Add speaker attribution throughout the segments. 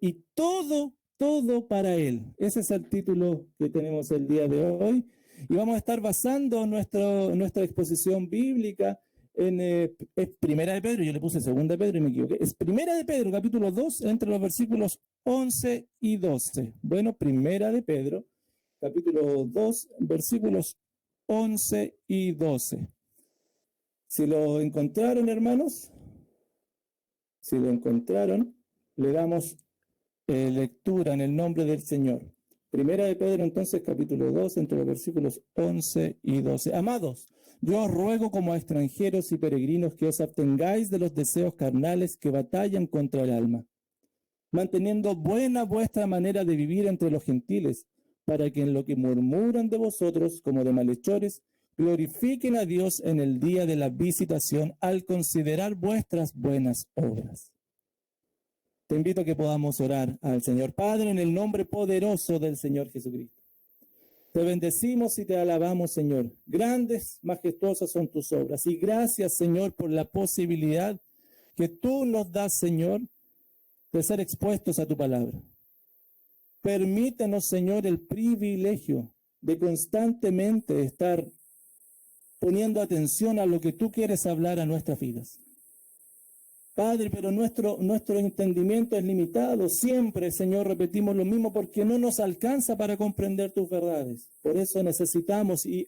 Speaker 1: y todo para Él. Ese es el título que tenemos el día de hoy. Y vamos a estar basando nuestra exposición bíblica en es Primera de Pedro, yo le puse Segunda de Pedro y me equivoqué. Es Primera de Pedro, capítulo 2, entre los versículos 11 y 12. Bueno, Primera de Pedro, capítulo 2, versículos 11 y 12. Si lo encontraron, hermanos, si lo encontraron, le damos lectura en el nombre del Señor. Primera de Pedro, entonces, capítulo 2, entre los versículos 11 y 12. Amados, yo os ruego como a extranjeros y peregrinos que os abstengáis de los deseos carnales que batallan contra el alma, manteniendo buena vuestra manera de vivir entre los gentiles, para que en lo que murmuran de vosotros como de malhechores, glorifiquen a Dios en el día de la visitación al considerar vuestras buenas obras. Te invito a que podamos orar al Señor. Padre, en el nombre poderoso del Señor Jesucristo. Te bendecimos y te alabamos, Señor. Grandes, majestuosas son tus obras. Y gracias, Señor, por la posibilidad que tú nos das, Señor, de ser expuestos a tu palabra. Permítenos, Señor, el privilegio de constantemente estar poniendo atención a lo que tú quieres hablar a nuestras vidas. Padre, pero nuestro entendimiento es limitado. Siempre, Señor, repetimos lo mismo porque no nos alcanza para comprender tus verdades. Por eso necesitamos y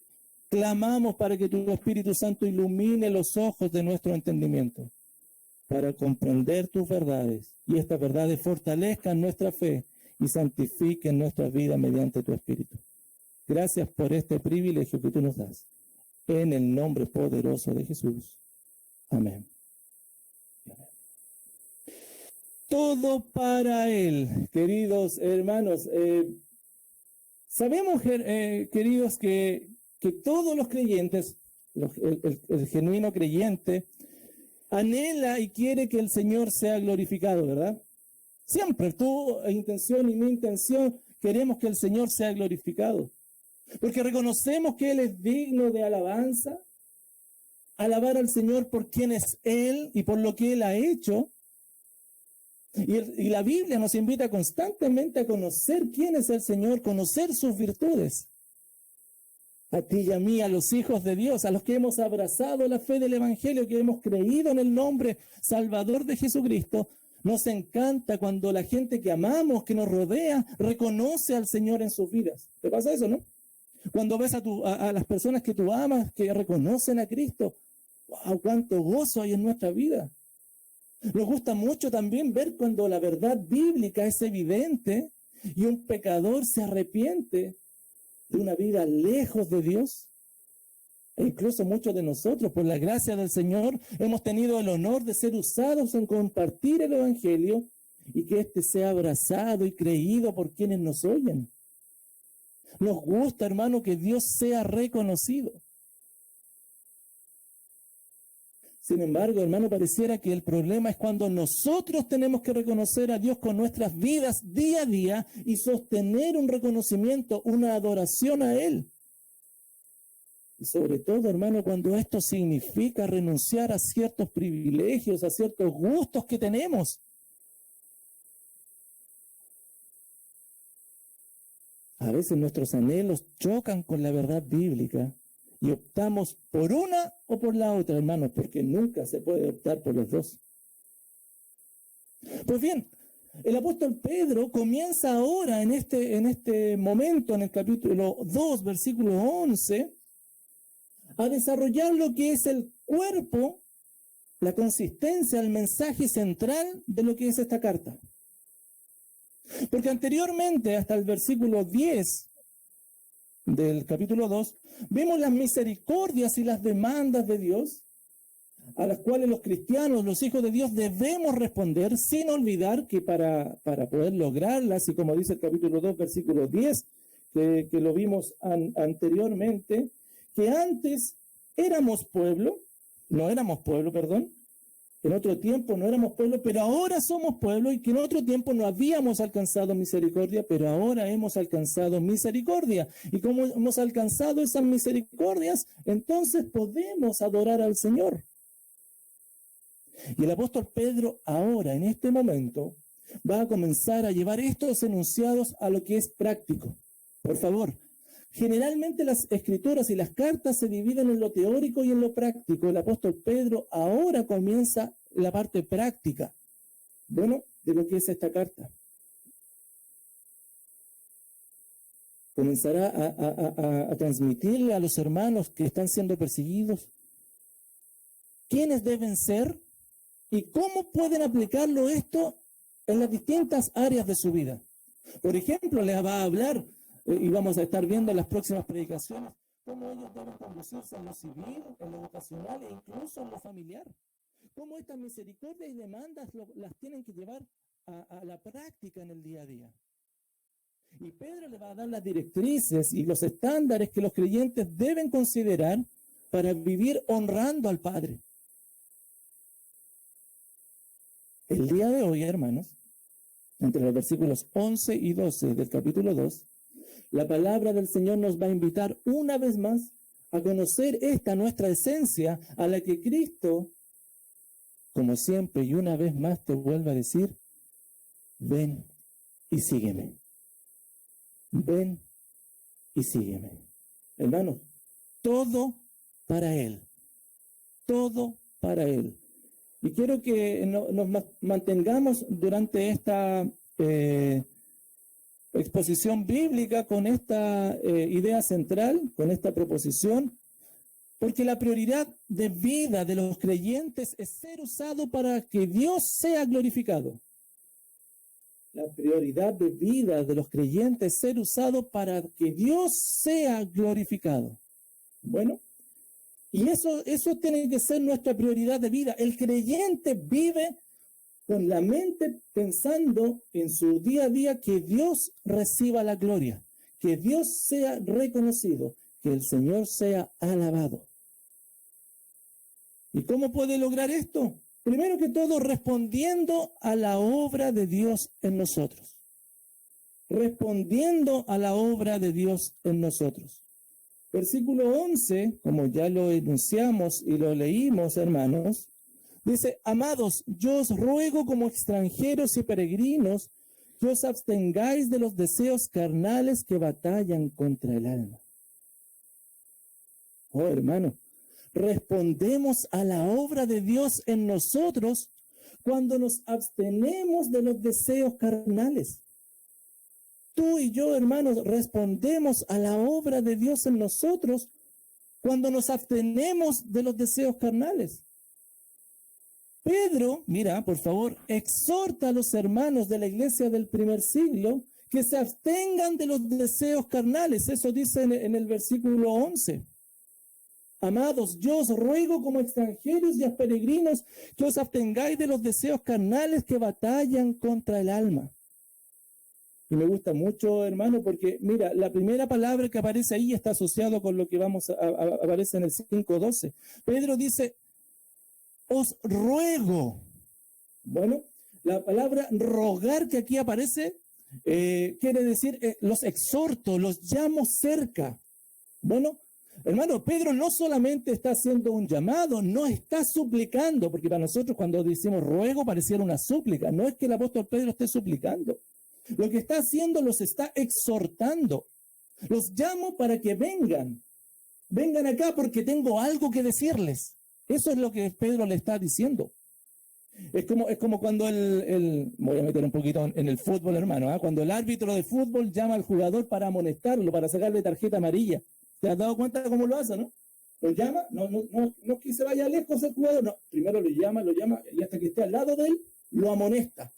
Speaker 1: clamamos para que tu Espíritu Santo ilumine los ojos de nuestro entendimiento, para comprender tus verdades y estas verdades fortalezcan nuestra fe y santifiquen nuestras vidas mediante tu Espíritu. Gracias por este privilegio que tú nos das. En el nombre poderoso de Jesús. Amén. Todo para Él, queridos hermanos. Sabemos, queridos, que todos los creyentes, el genuino creyente, anhela y quiere que el Señor sea glorificado, ¿verdad? Siempre, tu intención y mi intención, queremos que el Señor sea glorificado. Porque reconocemos que Él es digno de alabanza, alabar al Señor por quién es Él y por lo que Él ha hecho. Y la Biblia nos invita constantemente a conocer quién es el Señor, conocer sus virtudes. A ti y a mí, a los hijos de Dios, a los que hemos abrazado la fe del Evangelio, que hemos creído en el nombre salvador de Jesucristo, nos encanta cuando la gente que amamos, que nos rodea, reconoce al Señor en sus vidas. ¿Te pasa eso, no? Cuando ves a las personas que tú amas, que reconocen a Cristo, ¡wow! ¡Cuánto gozo hay en nuestra vida! Nos gusta mucho también ver cuando la verdad bíblica es evidente y un pecador se arrepiente de una vida lejos de Dios. E incluso muchos de nosotros, por la gracia del Señor, hemos tenido el honor de ser usados en compartir el Evangelio y que éste sea abrazado y creído por quienes nos oyen. Nos gusta, hermano, que Dios sea reconocido. Sin embargo, hermano, pareciera que el problema es cuando nosotros tenemos que reconocer a Dios con nuestras vidas día a día y sostener un reconocimiento, una adoración a Él. Y sobre todo, hermano, cuando esto significa renunciar a ciertos privilegios, a ciertos gustos que tenemos. A veces nuestros anhelos chocan con la verdad bíblica y optamos por una o por la otra, hermanos, porque nunca se puede optar por los dos. Pues bien, el apóstol Pedro comienza ahora en este momento, en el capítulo 2, versículo 11, a desarrollar lo que es el cuerpo, la consistencia, el mensaje central de lo que es esta carta. Porque anteriormente, hasta el versículo 10 del capítulo 2, vemos las misericordias y las demandas de Dios, a las cuales los cristianos, los hijos de Dios, debemos responder, sin olvidar que para poder lograrlas, y como dice el capítulo 2, versículo 10, que lo vimos anteriormente, que antes no éramos pueblo, perdón, en otro tiempo no éramos pueblo, pero ahora somos pueblo, y que en otro tiempo no habíamos alcanzado misericordia, pero ahora hemos alcanzado misericordia. Y como hemos alcanzado esas misericordias, entonces podemos adorar al Señor. Y el apóstol Pedro ahora, en este momento, va a comenzar a llevar estos enunciados a lo que es práctico. Por favor, generalmente las escrituras y las cartas se dividen en lo teórico y en lo práctico. El apóstol Pedro ahora comienza la parte práctica, bueno, de lo que es esta carta. Comenzará a transmitirle a los hermanos que están siendo perseguidos quiénes deben ser y cómo pueden aplicarlo esto en las distintas áreas de su vida. Por ejemplo, les va a hablar, y vamos a estar viendo en las próximas predicaciones, cómo ellos deben conducirse en lo civil, en lo vocacional e incluso en lo familiar. Cómo estas misericordias y demandas las tienen que llevar a la práctica en el día a día. Y Pedro le va a dar las directrices y los estándares que los creyentes deben considerar para vivir honrando al Padre. El día de hoy, hermanos, entre los versículos 11 y 12 del capítulo 2, la palabra del Señor nos va a invitar una vez más a conocer esta nuestra esencia a la que Cristo, como siempre y una vez más te vuelve a decir, ven y sígueme. Ven y sígueme. Hermanos, todo para Él. Todo para Él. Y quiero que nos mantengamos durante esta exposición bíblica con esta idea central, con esta proposición, porque la prioridad de vida de los creyentes es ser usado para que Dios sea glorificado. La prioridad de vida de los creyentes es ser usado para que Dios sea glorificado. Bueno, y eso tiene que ser nuestra prioridad de vida. El creyente vive con la mente pensando en su día a día que Dios reciba la gloria, que Dios sea reconocido, que el Señor sea alabado. ¿Y cómo puede lograr esto? Primero que todo, respondiendo a la obra de Dios en nosotros. Respondiendo a la obra de Dios en nosotros. Versículo 11, como ya lo enunciamos y lo leímos, hermanos, dice, amados, yo os ruego como extranjeros y peregrinos que os abstengáis de los deseos carnales que batallan contra el alma. Oh, hermano, respondemos a la obra de Dios en nosotros cuando nos abstenemos de los deseos carnales. Tú y yo, hermanos, respondemos a la obra de Dios en nosotros cuando nos abstenemos de los deseos carnales. Pedro, mira, por favor, exhorta a los hermanos de la iglesia del primer siglo que se abstengan de los deseos carnales. Eso dice en el versículo 11. Amados, yo os ruego como extranjeros y a peregrinos que os abstengáis de los deseos carnales que batallan contra el alma. Y me gusta mucho, hermano, porque, mira, la primera palabra que aparece ahí está asociado con lo que aparece en el 5:12. Pedro dice, os ruego. Bueno, la palabra rogar que aquí aparece quiere decir, los exhorto, los llamo cerca. Bueno, hermano, Pedro no solamente está haciendo un llamado, no está suplicando, porque para nosotros cuando decimos ruego pareciera una súplica. No es que el apóstol Pedro esté suplicando. Lo que está haciendo los está exhortando. Los llamo para que vengan. Vengan acá porque tengo algo que decirles. Eso es lo que Pedro le está diciendo. Es como cuando voy a meter un poquito en el fútbol, hermano, cuando el árbitro de fútbol llama al jugador para amonestarlo, para sacarle tarjeta amarilla. ¿Te has dado cuenta cómo lo hace, no? Lo llama, no es que se vaya lejos el jugador, no. Primero lo llama, y hasta que esté al lado de él, lo amonesta.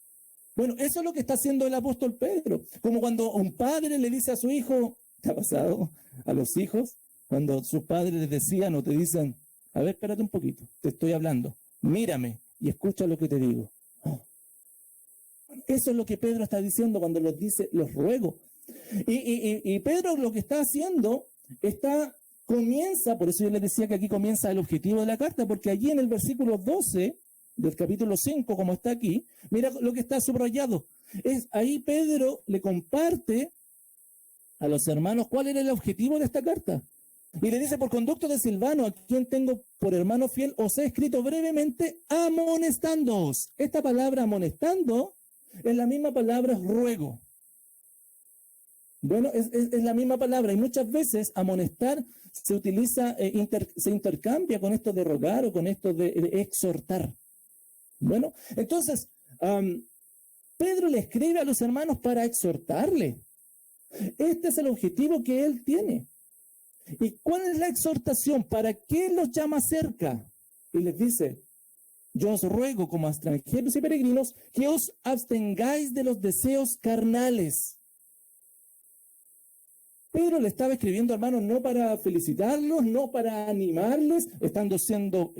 Speaker 1: Bueno, eso es lo que está haciendo el apóstol Pedro. Como cuando un padre le dice a su hijo, ¿te ha pasado a los hijos? Cuando sus padres les decían o te dicen, a ver, espérate un poquito, te estoy hablando, mírame y escucha lo que te digo. Oh. Eso es lo que Pedro está diciendo cuando los dice, los ruego. Y Pedro lo que está haciendo, comienza, por eso yo les decía que aquí comienza el objetivo de la carta, porque allí en el versículo 12 del capítulo 5, como está aquí, mira lo que está subrayado. Ahí Pedro le comparte a los hermanos cuál era el objetivo de esta carta. Y le dice, por conducto de Silvano, a quien tengo por hermano fiel, os he escrito brevemente amonestándoos. Esta palabra amonestando Es la misma palabra ruego. Bueno, es la misma palabra y muchas veces amonestar se utiliza, se intercambia con esto de rogar o con esto de exhortar. Bueno, entonces, Pedro le escribe a los hermanos para exhortarle. Este es el objetivo que él tiene. ¿Y cuál es la exhortación? ¿Para qué los llama cerca? Y les dice, yo os ruego como a extranjeros y peregrinos que os abstengáis de los deseos carnales. Pedro le estaba escribiendo, hermanos, no para felicitarlos, no para animarles, estando siendo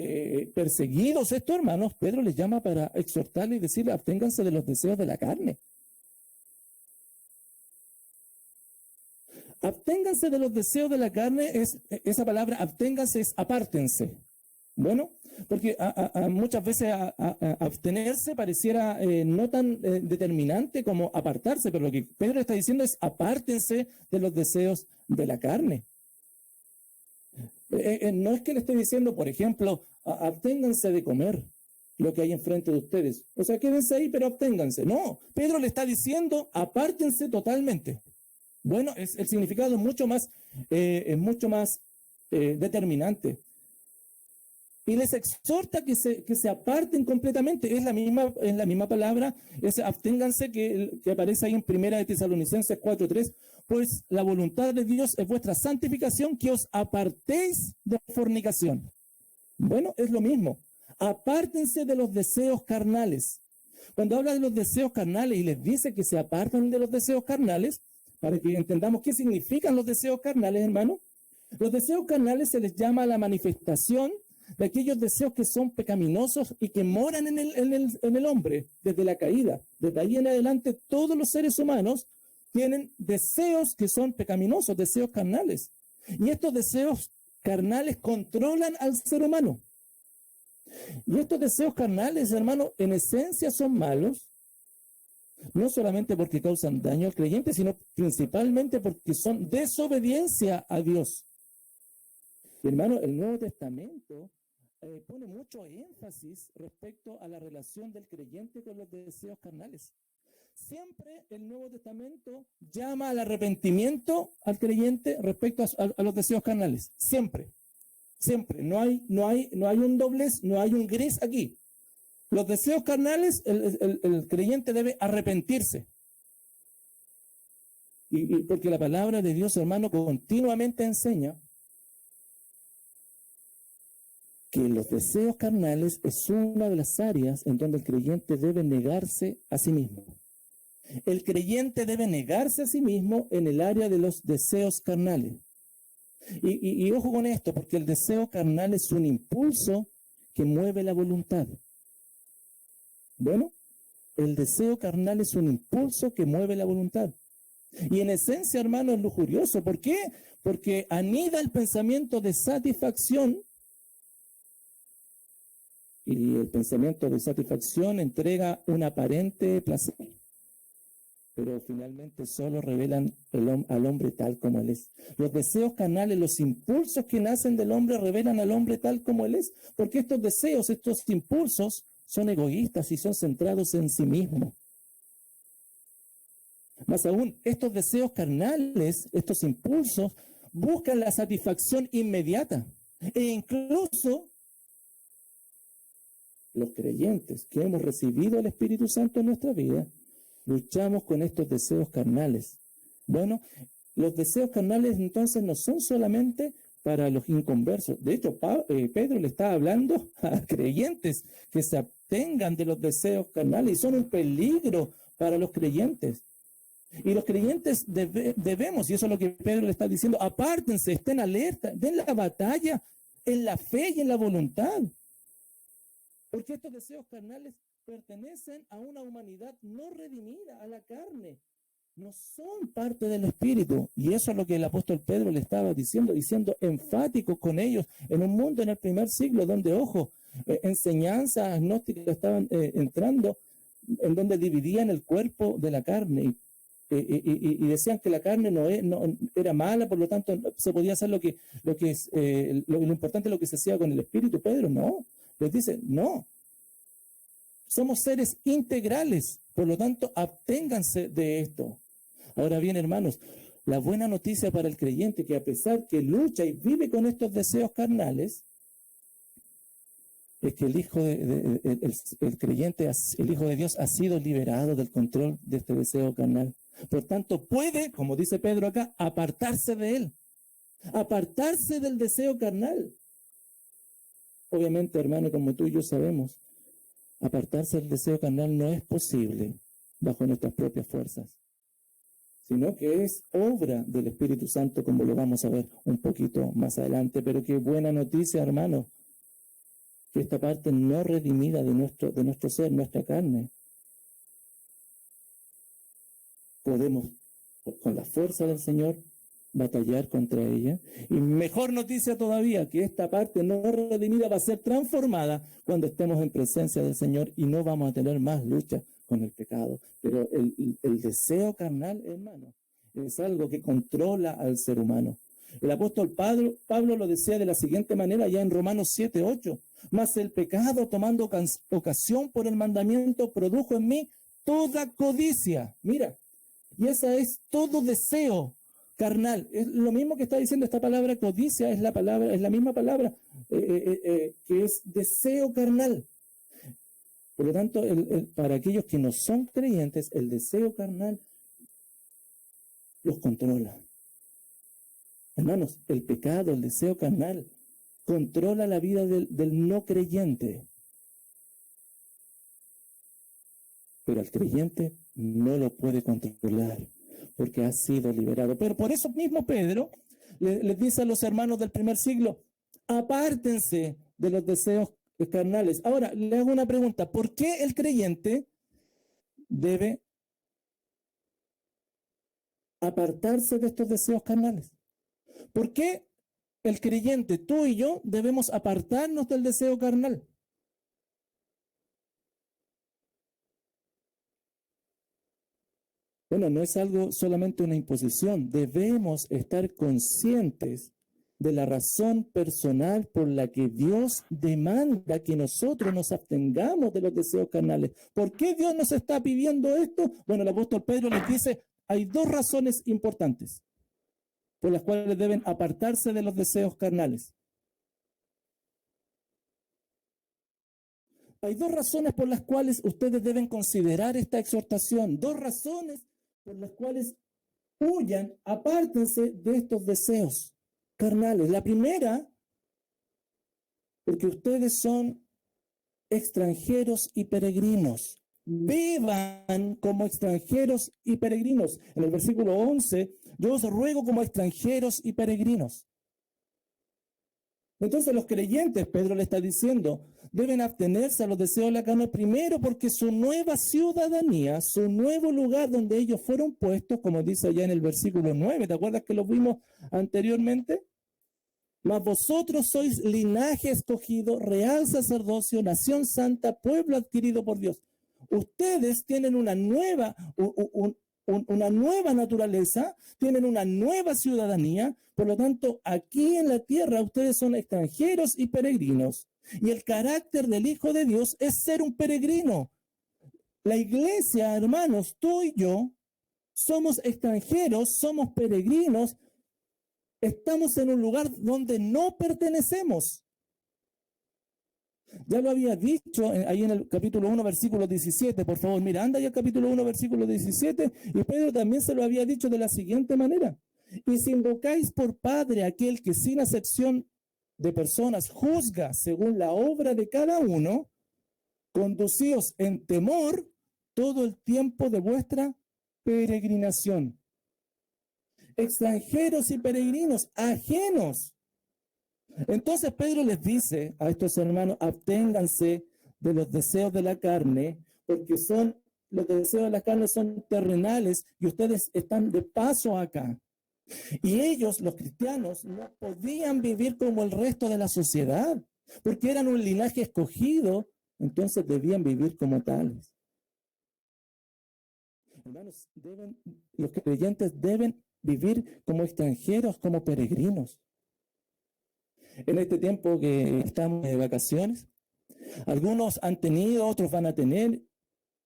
Speaker 1: perseguidos estos hermanos. Pedro les llama para exhortarles y decirles, absténganse de los deseos de la carne. Absténganse de los deseos de la carne, esa palabra absténganse es apártense. Bueno, porque muchas veces abstenerse pareciera no tan determinante como apartarse, pero lo que Pedro está diciendo es apártense de los deseos de la carne. No es que le esté diciendo, por ejemplo, absténganse de comer lo que hay enfrente de ustedes. O sea, quédense ahí, pero absténganse. No, Pedro le está diciendo, apártense totalmente. Bueno, el significado es mucho más determinante. Y les exhorta que se aparten completamente. Es la misma palabra, ese absténganse que aparece ahí en 1 Tesalonicenses 4:3. Pues la voluntad de Dios es vuestra santificación, que os apartéis de fornicación. Bueno, es lo mismo. Apártense de los deseos carnales. Cuando habla de los deseos carnales y les dice que se apartan de los deseos carnales, para que entendamos qué significan los deseos carnales, hermano. Los deseos carnales se les llama la manifestación de aquellos deseos que son pecaminosos y que moran en el hombre desde la caída. Desde ahí en adelante todos los seres humanos tienen deseos que son pecaminosos, deseos carnales. Y estos deseos carnales controlan al ser humano. Y estos deseos carnales, hermano, en esencia son malos, no solamente porque causan daño al creyente, sino principalmente porque son desobediencia a Dios. Y hermano, el Nuevo Testamento pone mucho énfasis respecto a la relación del creyente con los deseos carnales. Siempre el Nuevo Testamento llama al arrepentimiento al creyente respecto a los deseos carnales. Siempre. Siempre. No hay un doblez, no hay un gris aquí. Los deseos carnales, el creyente debe arrepentirse. Y porque la palabra de Dios, hermano, continuamente enseña que los deseos carnales es una de las áreas en donde el creyente debe negarse a sí mismo. El creyente debe negarse a sí mismo en el área de los deseos carnales. Y ojo con esto, porque el deseo carnal es un impulso que mueve la voluntad. Bueno, el deseo carnal es un impulso que mueve la voluntad. Y en esencia, hermano, es lujurioso. ¿Por qué? Porque anida el pensamiento de satisfacción. Y el pensamiento de satisfacción entrega un aparente placer. Pero finalmente solo revelan al hombre tal como él es. Los deseos carnales, los impulsos que nacen del hombre revelan al hombre tal como él es. Porque estos deseos, estos impulsos son egoístas y son centrados en sí mismos. Más aún, estos deseos carnales, estos impulsos, buscan la satisfacción inmediata. E incluso los creyentes que hemos recibido el Espíritu Santo en nuestra vida, luchamos con estos deseos carnales. Bueno, los deseos carnales entonces no son solamente para los inconversos. De hecho, Pedro le está hablando a creyentes que se abstengan de los deseos carnales y son un peligro para los creyentes. Y los creyentes debemos, y eso es lo que Pedro le está diciendo, apártense, estén alerta, den la batalla en la fe y en la voluntad. Porque estos deseos carnales pertenecen a una humanidad no redimida, a la carne. No son parte del Espíritu. Y eso es lo que el apóstol Pedro le estaba diciendo enfático con ellos, en un mundo en el primer siglo donde, ojo, enseñanzas agnósticas estaban entrando, en donde dividían el cuerpo de la carne y decían que la carne no era mala, por lo tanto se podía hacer lo importante es lo que se hacía con el Espíritu. Pedro no, les dice, no. Somos seres integrales. Por lo tanto, absténganse de esto. Ahora bien, hermanos, la buena noticia para el creyente que a pesar que lucha y vive con estos deseos carnales, es que el creyente, el Hijo de Dios ha sido liberado del control de este deseo carnal. Por tanto, puede, como dice Pedro acá, apartarse de él, apartarse del deseo carnal. Obviamente, hermano, como tú y yo sabemos, apartarse del deseo carnal no es posible bajo nuestras propias fuerzas, sino que es obra del Espíritu Santo, como lo vamos a ver un poquito más adelante. Pero qué buena noticia, hermano, que esta parte no redimida de nuestro ser, nuestra carne, podemos, con la fuerza del Señor, batallar contra ella. Y mejor noticia todavía, que esta parte no redimida va a ser transformada cuando estemos en presencia del Señor y no vamos a tener más lucha con el pecado. Pero el deseo carnal, hermano, es algo que controla al ser humano. El apóstol Pablo lo decía de la siguiente manera, ya en Romanos 7:8. Mas el pecado, tomando ocasión por el mandamiento, produjo en mí toda codicia. Mira, y esa es todo deseo carnal. Es lo mismo que está diciendo esta palabra codicia, es la misma palabra que es deseo carnal. Por lo tanto, para aquellos que no son creyentes, el deseo carnal los controla. Hermanos, el pecado, el deseo carnal, controla la vida del no creyente. Pero al creyente no lo puede controlar, porque ha sido liberado. Pero por eso mismo Pedro les dice a los hermanos del primer siglo, apártense de los deseos carnales. Ahora, le hago una pregunta, ¿por qué el creyente debe apartarse de estos deseos carnales? ¿Por qué el creyente, tú y yo, debemos apartarnos del deseo carnal? Bueno, no es algo solamente una imposición. Debemos estar conscientes de la razón personal por la que Dios demanda que nosotros nos abstengamos de los deseos carnales. ¿Por qué Dios nos está pidiendo esto? Bueno, el apóstol Pedro les dice, hay dos razones importantes por las cuales deben apartarse de los deseos carnales. Hay dos razones por las cuales ustedes deben considerar esta exhortación. Dos razones por las cuales huyan, apártense de estos deseos carnales. La primera, porque ustedes son extranjeros y peregrinos. Vivan como extranjeros y peregrinos. En el versículo 11, yo os ruego como extranjeros y peregrinos. Entonces los creyentes, Pedro le está diciendo, deben abstenerse a los deseos de la carne primero porque su nueva ciudadanía, su nuevo lugar donde ellos fueron puestos, como dice allá en el versículo 9, ¿te acuerdas que lo vimos anteriormente? Mas vosotros sois linaje escogido, real sacerdocio, nación santa, pueblo adquirido por Dios. Ustedes tienen una nueva naturaleza, tienen una nueva ciudadanía, por lo tanto, aquí en la tierra ustedes son extranjeros y peregrinos. Y el carácter del Hijo de Dios es ser un peregrino. La iglesia, hermanos, tú y yo, somos extranjeros, somos peregrinos, estamos en un lugar donde no pertenecemos. Ya lo había dicho ahí en el capítulo 1, versículo 17. Por favor, mira, anda ya el capítulo 1, versículo 17. Y Pedro también se lo había dicho de la siguiente manera. Y si invocáis por Padre aquel que sin acepción de personas juzga según la obra de cada uno, conducíos en temor todo el tiempo de vuestra peregrinación. Extranjeros y peregrinos, ajenos. Entonces Pedro les dice a estos hermanos, absténganse de los deseos de la carne, porque los deseos de la carne son terrenales y ustedes están de paso acá. Y ellos, los cristianos, no podían vivir como el resto de la sociedad, porque eran un linaje escogido, entonces debían vivir como tales. Hermanos, los creyentes deben vivir como extranjeros, como peregrinos. En este tiempo que estamos de vacaciones, algunos han tenido, otros van a tener,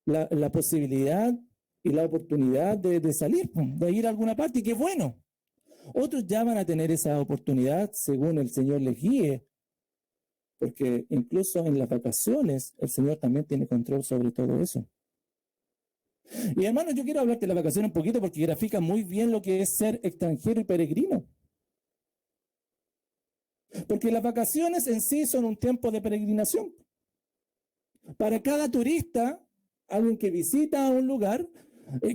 Speaker 1: la posibilidad y la oportunidad de salir, de ir a alguna parte, y qué bueno. Otros ya van a tener esa oportunidad según el Señor les guíe, porque incluso en las vacaciones el Señor también tiene control sobre todo eso. Y hermanos, yo quiero hablarte de las vacaciones un poquito porque grafica muy bien lo que es ser extranjero y peregrino. Porque las vacaciones en sí son un tiempo de peregrinación. Para cada turista, alguien que visita un lugar,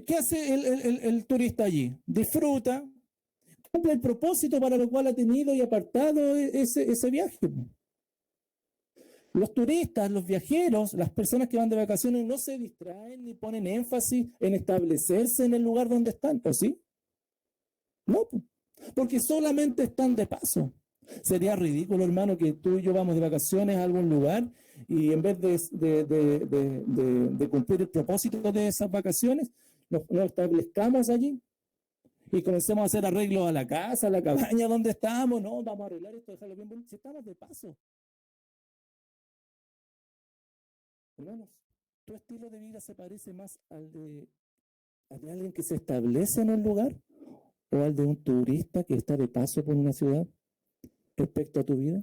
Speaker 1: ¿qué hace el turista allí? Disfruta, cumple el propósito para lo cual ha tenido y apartado ese viaje. Los turistas, los viajeros, las personas que van de vacaciones no se distraen ni ponen énfasis en establecerse en el lugar donde están, ¿o sí? No, porque solamente están de paso. Sería ridículo, hermano, que tú y yo vamos de vacaciones a algún lugar y en vez de cumplir el propósito de esas vacaciones, nos establezcamos allí y comencemos a hacer arreglos a la casa, a la cabaña donde estamos. No, vamos a arreglar esto, dejarlo bien bonito. Si estamos de paso. Hermanos, ¿tu estilo de vida se parece más al de alguien que se establece en un lugar o al de un turista que está de paso por una ciudad respecto a tu vida?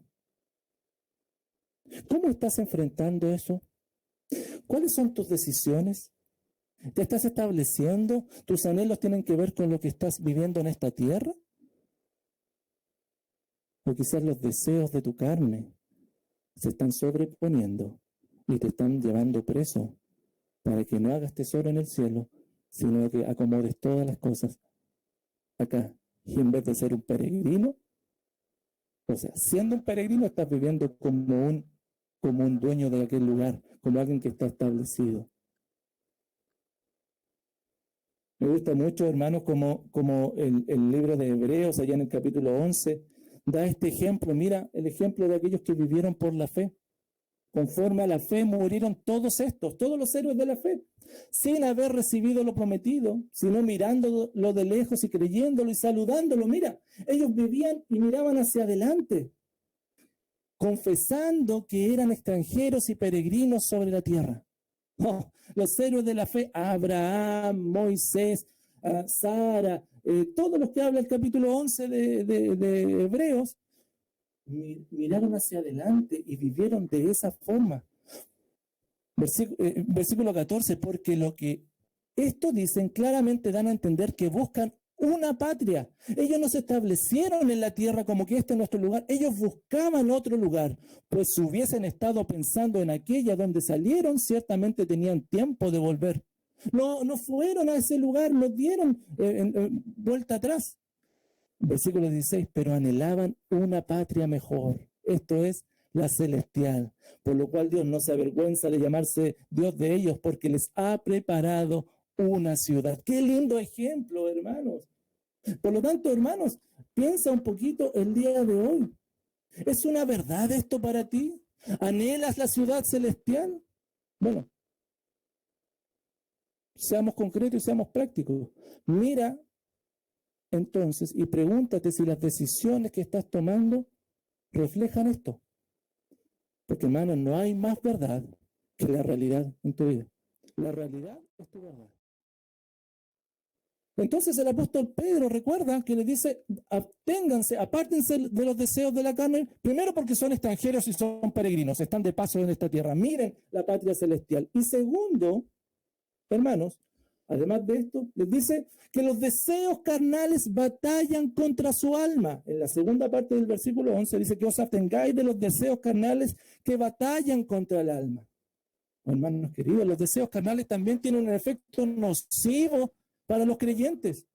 Speaker 1: ¿Cómo estás enfrentando eso? ¿Cuáles son tus decisiones? ¿Te estás estableciendo? ¿Tus anhelos tienen que ver con lo que estás viviendo en esta tierra? ¿O quizás los deseos de tu carne se están sobreponiendo y te están llevando preso para que no hagas tesoro en el cielo, sino que acomodes todas las cosas acá? Y en vez de ser un peregrino, o sea, siendo un peregrino estás viviendo como un dueño de aquel lugar, como alguien que está establecido. Me gusta mucho, hermanos, como el libro de Hebreos, allá en el capítulo 11, da este ejemplo. Mira, el ejemplo de aquellos que vivieron por la fe. Conforme a la fe murieron todos estos, todos los héroes de la fe, sin haber recibido lo prometido, sino mirándolo de lejos y creyéndolo y saludándolo. Mira, ellos vivían y miraban hacia adelante, confesando que eran extranjeros y peregrinos sobre la tierra. Oh, los héroes de la fe, Abraham, Moisés, Sara, todos los que habla el capítulo 11 de Hebreos, miraron hacia adelante y vivieron de esa forma. Versículo 14, porque lo que esto dicen claramente dan a entender que buscan una patria. Ellos no se establecieron en la tierra como que este es nuestro lugar. Ellos buscaban otro lugar, pues si hubiesen estado pensando en aquella donde salieron, ciertamente tenían tiempo de volver. No fueron a ese lugar, no dieron vuelta atrás. Versículo 16, pero anhelaban una patria mejor, esto es la celestial, por lo cual Dios no se avergüenza de llamarse Dios de ellos, porque les ha preparado una ciudad. Qué lindo ejemplo, hermanos. Por lo tanto, hermanos, piensa un poquito el día de hoy. ¿Es una verdad esto para ti? ¿Anhelas la ciudad celestial? Bueno, seamos concretos y seamos prácticos. Mira entonces y pregúntate si las decisiones que estás tomando reflejan esto. Porque, hermano, no hay más verdad que la realidad en tu vida. La realidad es tu verdad. Entonces el apóstol Pedro recuerda que le dice, absténganse, apártense de los deseos de la carne, primero porque son extranjeros y son peregrinos, están de paso en esta tierra, miren la patria celestial. Y segundo, hermanos, además de esto, les dice que los deseos carnales batallan contra su alma. En la segunda parte del versículo 11 dice que os abstengáis de los deseos carnales que batallan contra el alma. Hermanos queridos, los deseos carnales también tienen un efecto nocivo para los creyentes.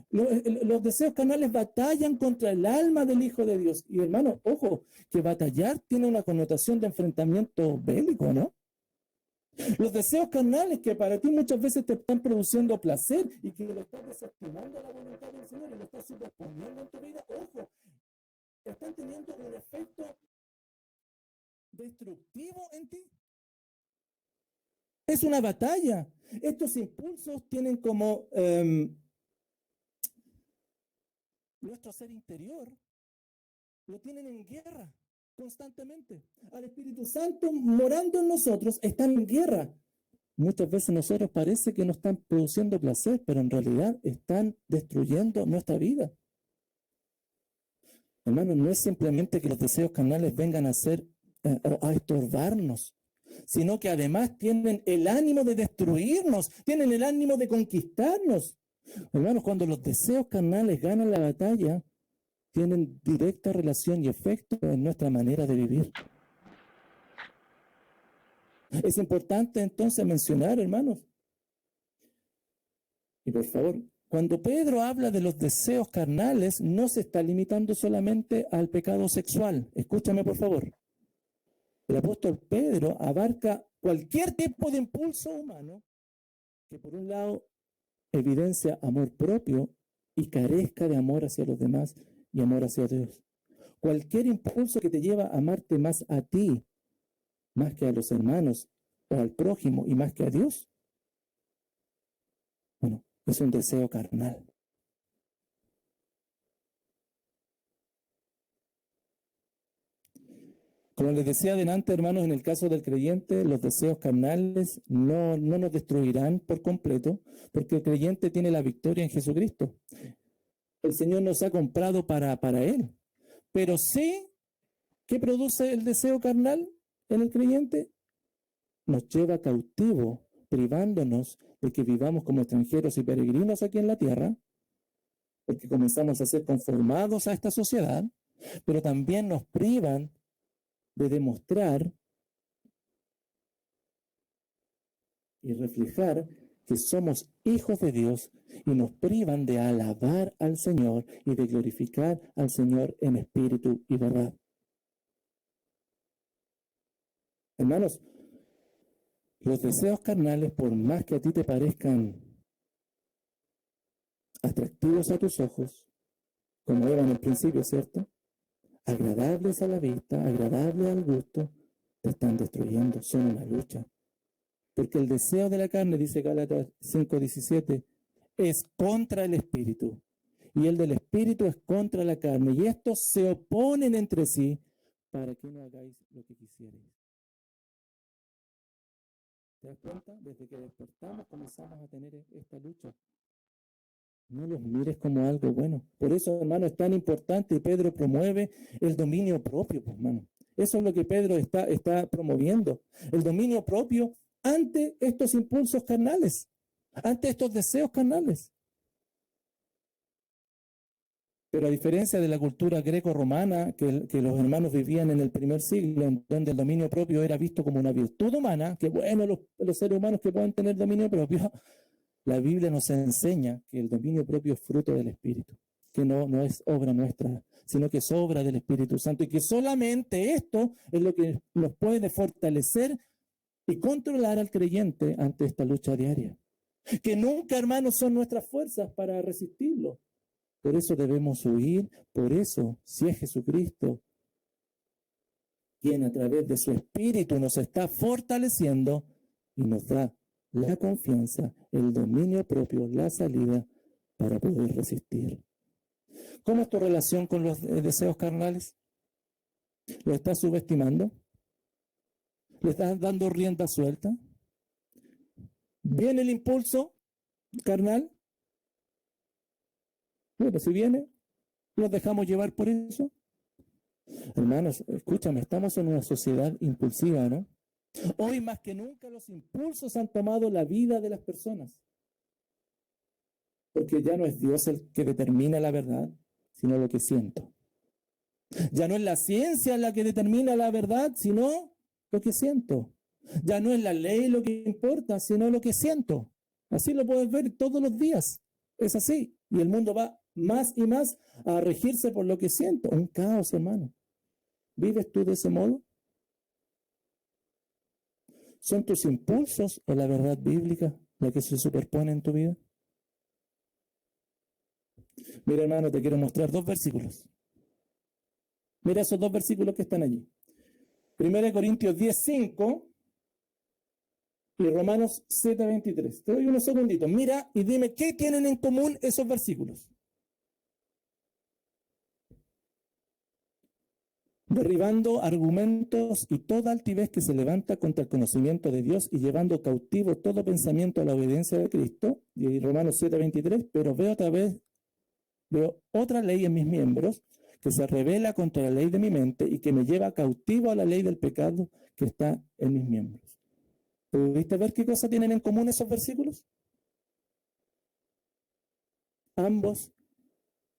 Speaker 1: Los deseos carnales batallan contra el alma del Hijo de Dios. Y hermano, ojo, que batallar tiene una connotación de enfrentamiento bélico, ¿no? Los deseos carnales que para ti muchas veces te están produciendo placer y que lo estás desestimando a la voluntad del Señor y lo estás superponiendo en tu vida, ojo, están teniendo un efecto destructivo en ti. Es una batalla. Estos impulsos tienen como nuestro ser interior, lo tienen en guerra constantemente. Al Espíritu Santo morando en nosotros están en guerra. muchas veces nosotros parece que nos están produciendo placer, pero en realidad están destruyendo nuestra vida. Hermanos, no es simplemente que los deseos carnales vengan a a estorbarnos, sino que además tienen el ánimo de destruirnos, tienen el ánimo de conquistarnos. Hermanos, cuando los deseos carnales ganan la batalla, tienen directa relación y efecto en nuestra manera de vivir. Es importante entonces mencionar, hermanos, y por favor, cuando Pedro habla de los deseos carnales, no se está limitando solamente al pecado sexual. Escúchame, por favor. El apóstol Pedro abarca cualquier tipo de impulso humano que, por un lado, evidencia amor propio y carezca de amor hacia los demás y amor hacia Dios. Cualquier impulso que te lleva a amarte más a ti, más que a los hermanos o al prójimo y más que a Dios, bueno, es un deseo carnal. Como les decía adelante, hermanos, en el caso del creyente, los deseos carnales no nos destruirán por completo, porque el creyente tiene la victoria en Jesucristo. El Señor nos ha comprado para Él. Pero sí, ¿qué produce el deseo carnal en el creyente? Nos lleva cautivo, privándonos de que vivamos como extranjeros y peregrinos aquí en la tierra, porque comenzamos a ser conformados a esta sociedad, pero también nos privan de demostrar y reflejar que somos hijos de Dios y nos privan de alabar al Señor y de glorificar al Señor en espíritu y verdad. Hermanos, los deseos carnales, por más que a ti te parezcan atractivos a tus ojos, como eran al principio, ¿cierto? Agradables a la vista, agradables al gusto, te están destruyendo, son una lucha. Porque el deseo de la carne, dice Gálatas 5:17, es contra el espíritu. Y el del espíritu es contra la carne. Y estos se oponen entre sí para que no hagáis lo que quisierais. ¿Te das cuenta? Desde que despertamos comenzamos a tener esta lucha. No los mires como algo bueno. Por eso, hermano, es tan importante y Pedro promueve el dominio propio, pues, hermano. Eso es lo que Pedro está promoviendo. El dominio propio ante estos impulsos carnales, ante estos deseos carnales. Pero a diferencia de la cultura greco-romana que los hermanos vivían en el primer siglo, en donde el dominio propio era visto como una virtud humana, que bueno, los seres humanos que pueden tener dominio propio, la Biblia nos enseña que el dominio propio es fruto del Espíritu, que no es obra nuestra, sino que es obra del Espíritu Santo y que solamente esto es lo que nos puede fortalecer y controlar al creyente ante esta lucha diaria. Que nunca, hermanos, son nuestras fuerzas para resistirlo. Por eso debemos huir, por eso, si es Jesucristo quien a través de su Espíritu nos está fortaleciendo y nos da la confianza, el dominio propio, la salida para poder resistir. ¿Cómo es tu relación con los deseos carnales? ¿Lo estás subestimando? ¿Le estás dando rienda suelta? ¿Viene el impulso carnal? Bueno, si viene, ¿nos dejamos llevar por eso? Hermanos, escúchame, estamos en una sociedad impulsiva, ¿no? Hoy más que nunca los impulsos han tomado la vida de las personas. Porque ya no es Dios el que determina la verdad, sino lo que siento. Ya no es la ciencia la que determina la verdad, sino lo que siento. Ya no es la ley lo que importa, sino lo que siento. Así lo puedes ver todos los días. Es así. Y el mundo va más y más a regirse por lo que siento. Un caos, hermano. ¿Vives tú de ese modo? ¿Son tus impulsos o la verdad bíblica la que se superpone en tu vida? Mira, hermano, te quiero mostrar dos versículos. Mira esos dos versículos que están allí. 1 Corintios 10:5 y Romanos 7:23. Te doy unos segunditos. Mira y dime qué tienen en común esos versículos. derribando argumentos y toda altivez que se levanta contra el conocimiento de Dios y llevando cautivo todo pensamiento a la obediencia de Cristo. Y Romanos 7:23, pero veo otra ley en mis miembros que se rebela contra la ley de mi mente y que me lleva cautivo a la ley del pecado que está en mis miembros. ¿Pudiste ver qué cosa tienen en común esos versículos? Ambos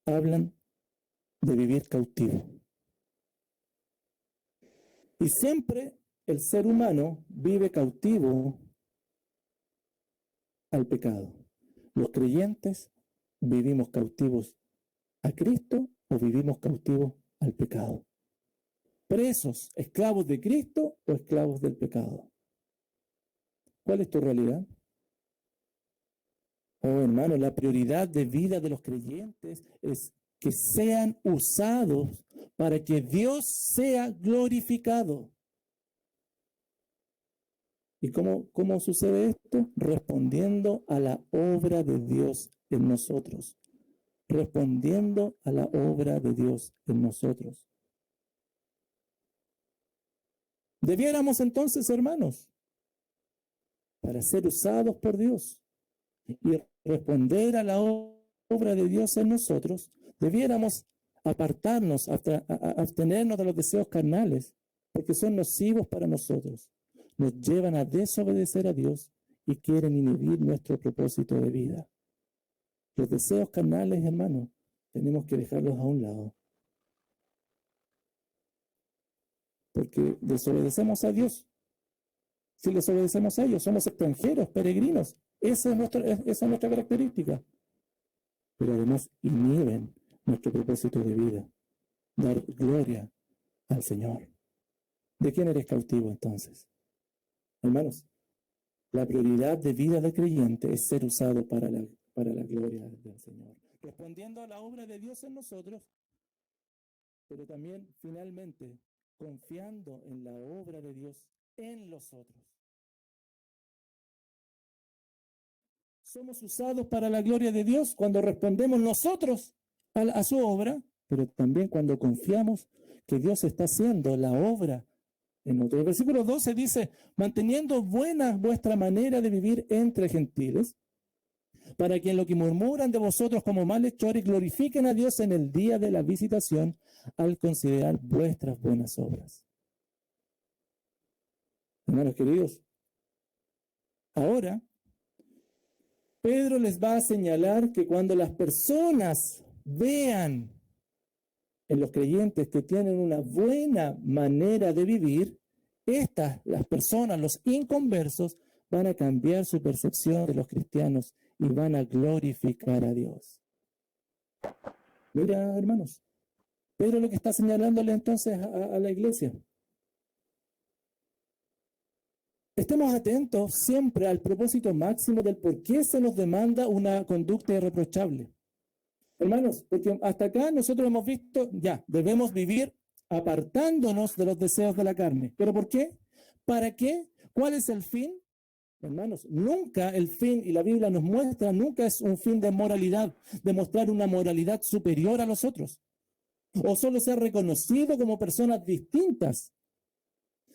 Speaker 1: hablan de vivir cautivo. Y siempre el ser humano vive cautivo al pecado. Los creyentes vivimos cautivos a Cristo o vivimos cautivos al pecado. Presos, esclavos de Cristo o esclavos del pecado. ¿Cuál es tu realidad? Oh, hermano, la prioridad de vida de los creyentes es que sean usados para que Dios sea glorificado. ¿Y cómo sucede esto? Respondiendo a la obra de Dios en nosotros. Respondiendo a la obra de Dios en nosotros. Debiéramos entonces, hermanos, para ser usados por Dios y responder a la obra de Dios en nosotros, debiéramos apartarnos, abstenernos de los deseos carnales, porque son nocivos para nosotros. Nos llevan a desobedecer a Dios y quieren inhibir nuestro propósito de vida. Los deseos carnales, hermanos, tenemos que dejarlos a un lado. Porque desobedecemos a Dios. Si desobedecemos a ellos, somos extranjeros, peregrinos. Esa es nuestra característica. Pero además inhiben nuestro propósito de vida. Dar gloria al Señor. ¿De quién eres cautivo entonces? Hermanos, la prioridad de vida del creyente es ser usado para la gloria del Señor. Respondiendo a la obra de Dios en nosotros, pero también finalmente confiando en la obra de Dios en los otros. Somos usados para la gloria de Dios cuando respondemos nosotros a su obra, pero también cuando confiamos que Dios está haciendo la obra en otros. El versículo 12 dice, manteniendo buena vuestra manera de vivir entre gentiles, para que en lo que murmuran de vosotros como malhechores glorifiquen a Dios en el día de la visitación al considerar vuestras buenas obras. Hermanos queridos, ahora Pedro les va a señalar que cuando las personas vean en los creyentes que tienen una buena manera de vivir, las personas, los inconversos, van a cambiar su percepción de los cristianos y van a glorificar a Dios. Mira, hermanos, Pedro lo que está señalándole entonces a la iglesia. Estemos atentos siempre al propósito máximo del por qué se nos demanda una conducta irreprochable. Hermanos, porque hasta acá nosotros hemos visto, ya, debemos vivir apartándonos de los deseos de la carne. ¿Pero por qué? ¿Para qué? ¿Cuál es el fin? Hermanos, nunca el fin, y la Biblia nos muestra, nunca es un fin de moralidad, de mostrar una moralidad superior a los otros, o solo ser reconocido como personas distintas,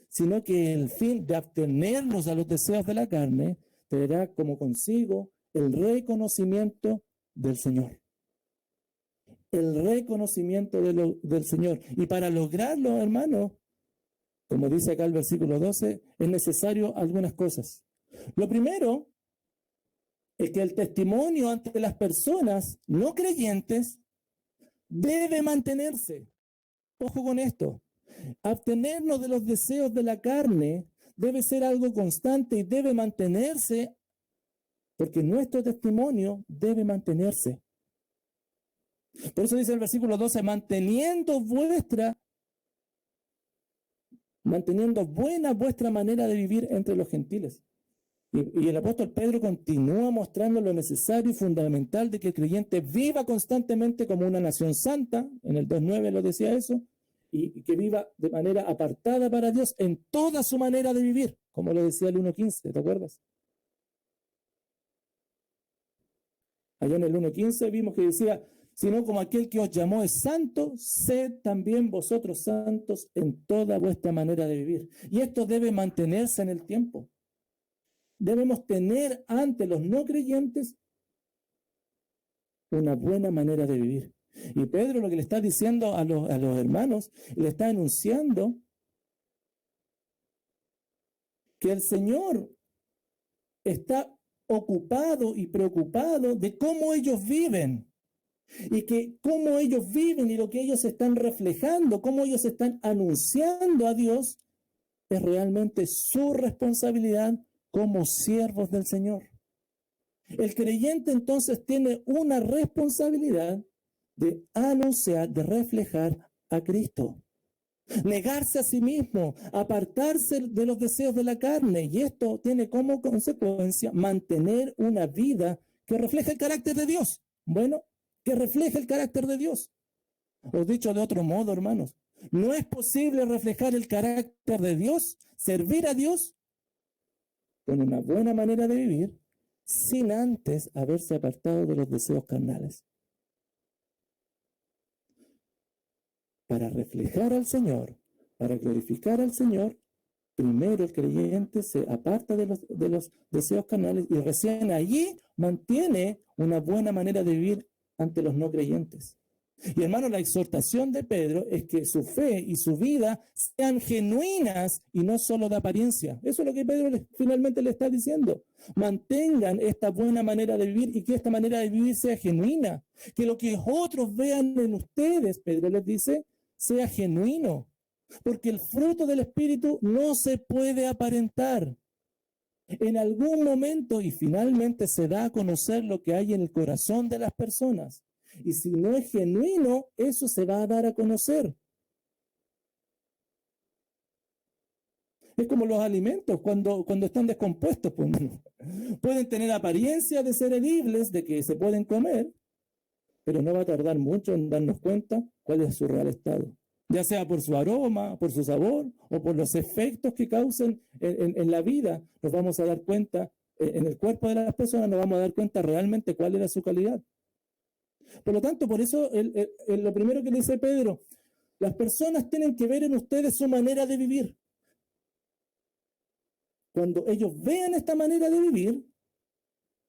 Speaker 1: sino que el fin de abstenernos a los deseos de la carne traerá como consigo el reconocimiento del Señor. El reconocimiento del Señor. Y para lograrlo, hermanos, como dice acá el versículo 12, es necesario algunas cosas. Lo primero es que el testimonio ante las personas no creyentes debe mantenerse. Ojo con esto. Abstenernos de los deseos de la carne debe ser algo constante y debe mantenerse, porque nuestro testimonio debe mantenerse. Por eso dice el versículo 12, manteniendo buena vuestra manera de vivir entre los gentiles. Y el apóstol Pedro continúa mostrando lo necesario y fundamental de que el creyente viva constantemente como una nación santa, en el 2:9 lo decía eso, y que viva de manera apartada para Dios en toda su manera de vivir, como lo decía el 1:15, ¿te acuerdas? Allá en el 1:15 vimos que decía, sino como aquel que os llamó es santo, sed también vosotros santos en toda vuestra manera de vivir. Y esto debe mantenerse en el tiempo. Debemos tener ante los no creyentes una buena manera de vivir. Y Pedro lo que le está diciendo a los hermanos, le está anunciando que el Señor está ocupado y preocupado de cómo ellos viven. Y que cómo ellos viven y lo que ellos están reflejando, cómo ellos están anunciando a Dios, es realmente su responsabilidad como siervos del Señor. El creyente entonces tiene una responsabilidad de anunciar, de reflejar a Cristo. Negarse a sí mismo, apartarse de los deseos de la carne. Y esto tiene como consecuencia mantener una vida que refleja el carácter de Dios. Bueno, que refleja el carácter de Dios. O dicho de otro modo, hermanos, no es posible reflejar el carácter de Dios, servir a Dios con una buena manera de vivir, sin antes haberse apartado de los deseos carnales. Para reflejar al Señor, para glorificar al Señor, primero el creyente se aparta de los deseos carnales y recién allí mantiene una buena manera de vivir ante los no creyentes. Y hermano, la exhortación de Pedro es que su fe y su vida sean genuinas y no solo de apariencia. Eso es lo que Pedro finalmente le está diciendo. Mantengan esta buena manera de vivir y que esta manera de vivir sea genuina. Que lo que otros vean en ustedes, Pedro les dice, sea genuino. Porque el fruto del Espíritu no se puede aparentar. En algún momento y finalmente se da a conocer lo que hay en el corazón de las personas. Y si no es genuino, eso se va a dar a conocer. Es como los alimentos cuando están descompuestos. Pues, pueden tener apariencia de ser edibles, de que se pueden comer, pero no va a tardar mucho en darnos cuenta cuál es su real estado. Ya sea por su aroma, por su sabor o por los efectos que causen en la vida, nos vamos a dar cuenta, en el cuerpo de las personas nos vamos a dar cuenta realmente cuál era su calidad. Por lo tanto, por eso lo primero que le dice Pedro, las personas tienen que ver en ustedes su manera de vivir. Cuando ellos vean esta manera de vivir,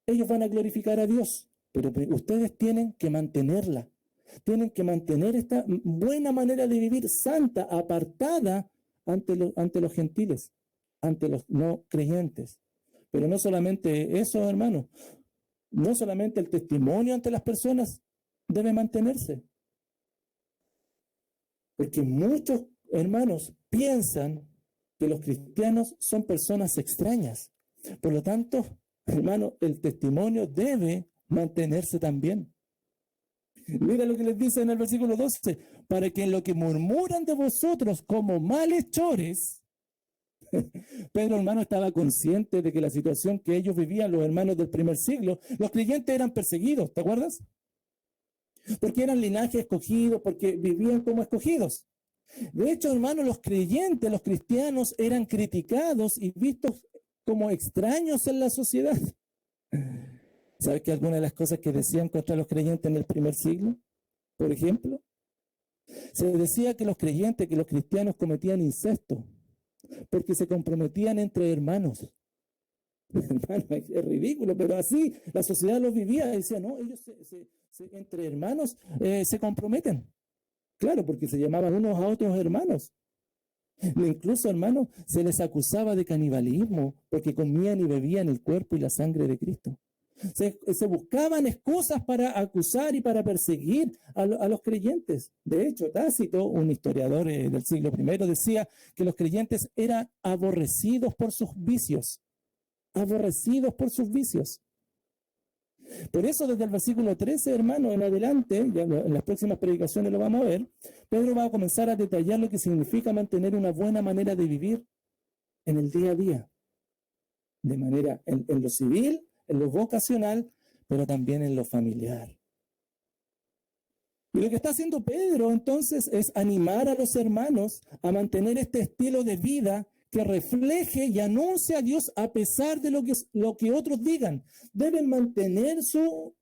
Speaker 1: ellos van a glorificar a Dios, pero ustedes tienen que mantenerla. Tienen que mantener esta buena manera de vivir santa, apartada ante los gentiles, ante los no creyentes. Pero no solamente eso, hermanos, no solamente el testimonio ante las personas debe mantenerse. Porque muchos hermanos piensan que los cristianos son personas extrañas. Por lo tanto, hermano, el testimonio debe mantenerse también. Mira lo que les dice en el versículo 12, para que en lo que murmuran de vosotros como malhechores, Pedro, hermano, estaba consciente de que la situación que ellos vivían, los hermanos del primer siglo, los creyentes eran perseguidos, ¿te acuerdas? Porque eran linaje escogido, porque vivían como escogidos. De hecho, hermanos, los creyentes, los cristianos, eran criticados y vistos como extraños en la sociedad. ¿Sabes que algunas de las cosas que decían contra los creyentes en el primer siglo? Por ejemplo, se decía que los creyentes, que los cristianos cometían incesto, porque se comprometían entre hermanos. Hermano, es ridículo, pero así la sociedad los vivía. Decía, no, ellos entre hermanos se comprometen. Claro, porque se llamaban unos a otros hermanos. Incluso, hermanos, se les acusaba de canibalismo porque comían y bebían el cuerpo y la sangre de Cristo. Se buscaban excusas para acusar y para perseguir a los creyentes. De hecho, Tácito, un historiador del siglo I, decía que los creyentes eran aborrecidos por sus vicios. Aborrecidos por sus vicios. Por eso, desde el versículo 13, hermano, en adelante, ya en las próximas predicaciones lo vamos a ver, Pedro va a comenzar a detallar lo que significa mantener una buena manera de vivir en el día a día. De manera, en lo civil, en lo vocacional, pero también en lo familiar. Y lo que está haciendo Pedro, entonces, es animar a los hermanos a mantener este estilo de vida que refleje y anuncie a Dios a pesar de lo que otros digan. Deben mantener su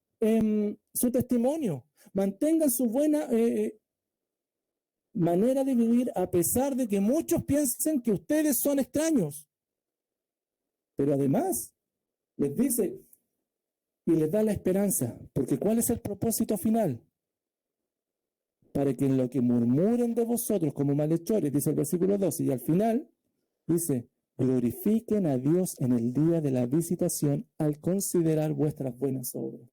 Speaker 1: testimonio, Mantengan su buena manera de vivir a pesar de que muchos piensen que ustedes son extraños. Pero además les dice y les da la esperanza, porque ¿cuál es el propósito final? Para que en lo que murmuren de vosotros como malhechores, dice el versículo 12, y al final dice, glorifiquen a Dios en el día de la visitación al considerar vuestras buenas obras.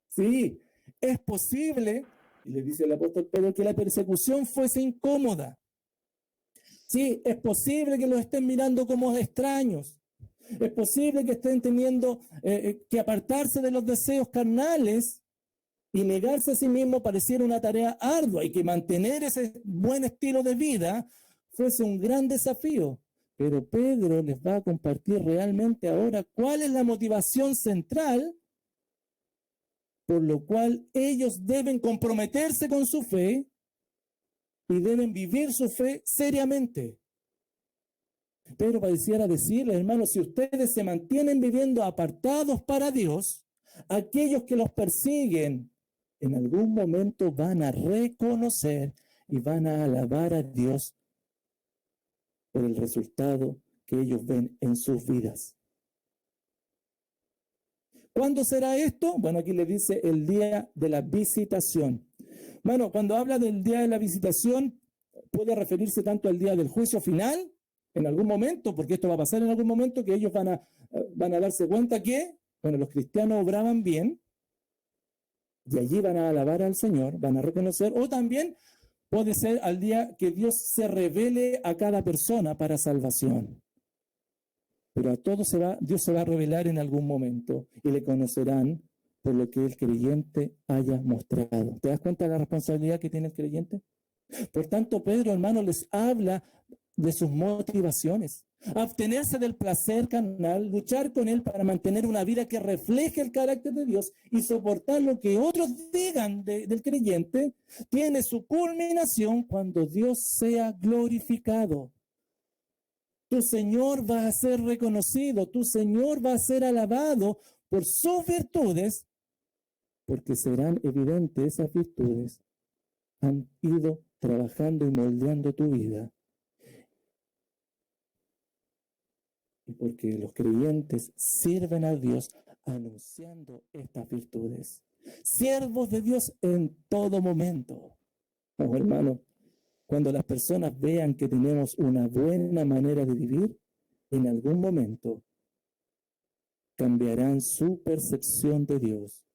Speaker 1: Sí, es posible, y le dice el apóstol Pedro, que la persecución fuese incómoda. Sí, es posible que los estén mirando como extraños. Es posible que estén teniendo que apartarse de los deseos carnales y negarse a sí mismo pareciera una tarea ardua y que mantener ese buen estilo de vida fuese un gran desafío. Pero Pedro les va a compartir realmente ahora cuál es la motivación central por lo cual ellos deben comprometerse con su fe y deben vivir su fe seriamente. Pedro pareciera decirles, hermanos, si ustedes se mantienen viviendo apartados para Dios, aquellos que los persiguen en algún momento van a reconocer y van a alabar a Dios por el resultado que ellos ven en sus vidas. ¿Cuándo será esto? Bueno, aquí le dice el día de la visitación. Bueno, cuando habla del día de la visitación, puede referirse tanto al día del juicio final, en algún momento, porque esto va a pasar en algún momento, que ellos van a darse cuenta que, bueno, los cristianos obraban bien, y allí van a alabar al Señor, van a reconocer, o también puede ser al día que Dios se revele a cada persona para salvación. Pero a todos Dios se va a revelar en algún momento y le conocerán por lo que el creyente haya mostrado. ¿Te das cuenta de la responsabilidad que tiene el creyente? Por tanto, Pedro, hermano, les habla de sus motivaciones. Abstenerse del placer carnal, luchar con él para mantener una vida que refleje el carácter de Dios y soportar lo que otros digan del creyente, tiene su culminación cuando Dios sea glorificado. Tu Señor va a ser reconocido, tu Señor va a ser alabado por sus virtudes, porque serán evidentes esas virtudes. Han ido trabajando y moldeando tu vida. Y porque los creyentes sirven a Dios anunciando estas virtudes. Siervos de Dios en todo momento. Oh, hermano, cuando las personas vean que tenemos una buena manera de vivir, en algún momento cambiarán su percepción de Dios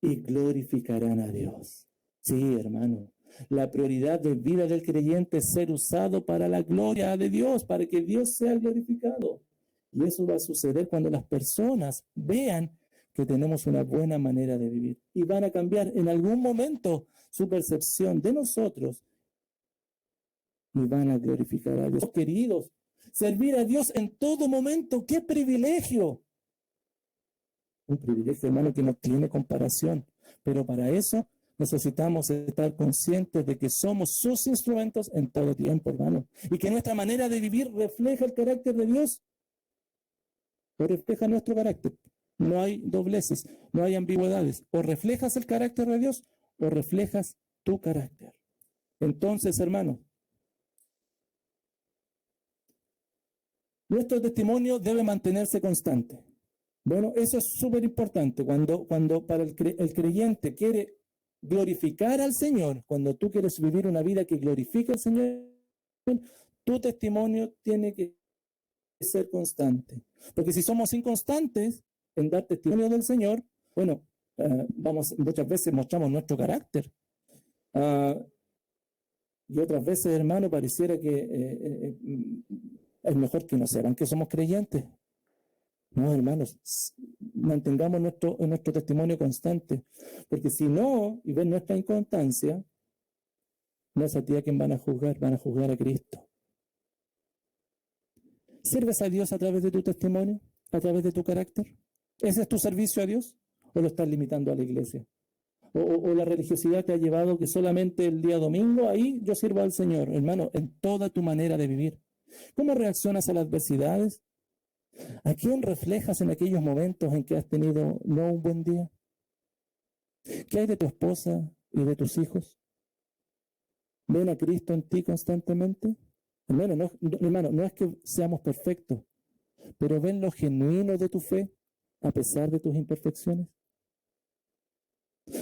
Speaker 1: y glorificarán a Dios. Sí, hermano. La prioridad de vida del creyente es ser usado para la gloria de Dios, para que Dios sea glorificado. Y eso va a suceder cuando las personas vean que tenemos una buena manera de vivir. Y van a cambiar en algún momento su percepción de nosotros y van a glorificar a Dios. Queridos, servir a Dios en todo momento, ¡qué privilegio! Un privilegio, hermano, que no tiene comparación. Pero para eso necesitamos estar conscientes de que somos sus instrumentos en todo tiempo, hermano. Y que nuestra manera de vivir refleja el carácter de Dios. O refleja nuestro carácter. No hay dobleces, no hay ambigüedades. O reflejas el carácter de Dios o reflejas tu carácter. Entonces, hermano, nuestro testimonio debe mantenerse constante. Bueno, eso es súper importante. Cuando para el creyente quiere glorificar al Señor, cuando tú quieres vivir una vida que glorifique al Señor, tu testimonio tiene que ser constante. Porque si somos inconstantes en dar testimonio del Señor, bueno, muchas veces mostramos nuestro carácter. Y otras veces, hermano, pareciera que es mejor que no sepan que somos creyentes. No, hermanos, mantengamos nuestro testimonio constante, porque si no, y ven nuestra inconstancia, no es a ti a quien van a juzgar a Cristo. ¿Sirves a Dios a través de tu testimonio, a través de tu carácter? ¿Ese es tu servicio a Dios? ¿O lo estás limitando a la iglesia? ¿O la religiosidad te ha llevado que solamente el día domingo, ahí yo sirvo al Señor? Hermano, en toda tu manera de vivir. ¿Cómo reaccionas a las adversidades? ¿A quién reflejas en aquellos momentos en que has tenido no un buen día? ¿Qué hay de tu esposa y de tus hijos? ¿Ven a Cristo en ti constantemente? Hermano, no es que seamos perfectos, pero ven lo genuino de tu fe a pesar de tus imperfecciones.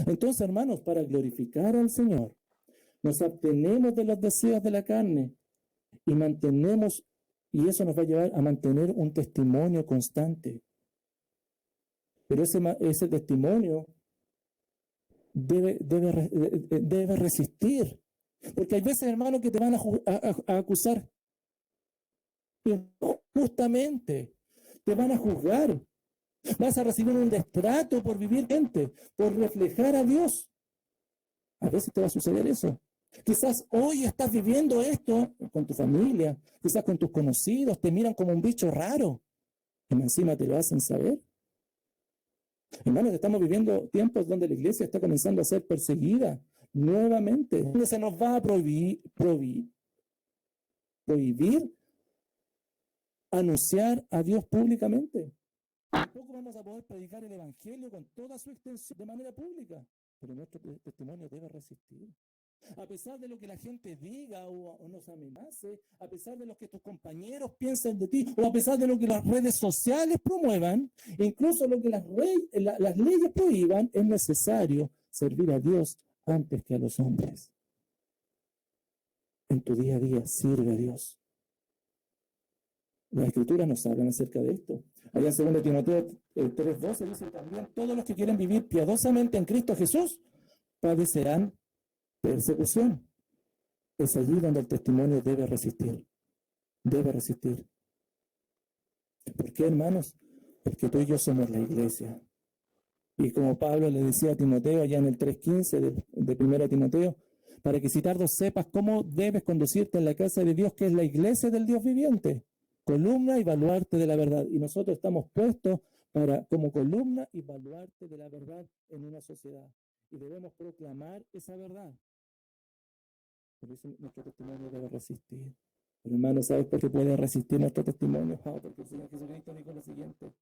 Speaker 1: Entonces, hermanos, para glorificar al Señor, nos abstenemos de los deseos de la carne y mantenemos, y eso nos va a llevar a mantener un testimonio constante. Pero ese testimonio debe resistir. Porque hay veces, hermano, que te van a acusar injustamente, te van a juzgar, vas a recibir un destrato por vivir gente, por reflejar a Dios. A veces te va a suceder eso. Quizás hoy estás viviendo esto con tu familia, quizás con tus conocidos, te miran como un bicho raro, y encima te lo hacen saber. Hermanos, estamos viviendo tiempos donde la iglesia está comenzando a ser perseguida nuevamente, donde se nos va a prohibir anunciar a Dios públicamente. Tampoco vamos a poder predicar el evangelio con toda su extensión de manera pública, pero nuestro testimonio debe resistir. A pesar de lo que la gente diga o nos amenace, a pesar de lo que tus compañeros piensen de ti, o a pesar de lo que las redes sociales promuevan, incluso lo que las leyes prohíban, es necesario servir a Dios antes que a los hombres. En tu día a día, sirve a Dios. Las Escrituras nos hablan acerca de esto. Allá en 2 Timoteo 3:12 dice también, todos los que quieren vivir piadosamente en Cristo Jesús padecerán persecución. Es allí donde el testimonio debe resistir. Debe resistir. ¿Por qué, hermanos? Porque tú y yo somos la iglesia. Y como Pablo le decía a Timoteo, allá en el 3:15 de 1 Timoteo, para que si tardo sepas cómo debes conducirte en la casa de Dios, que es la iglesia del Dios viviente, columna y baluarte de la verdad. Y nosotros estamos puestos para, como columna y baluarte de la verdad en una sociedad. Y debemos proclamar esa verdad. Por eso nuestro testimonio debe resistir. Pero hermano, ¿sabes por qué puede resistir nuestro testimonio? Porque el Señor Jesucristo dijo lo siguiente.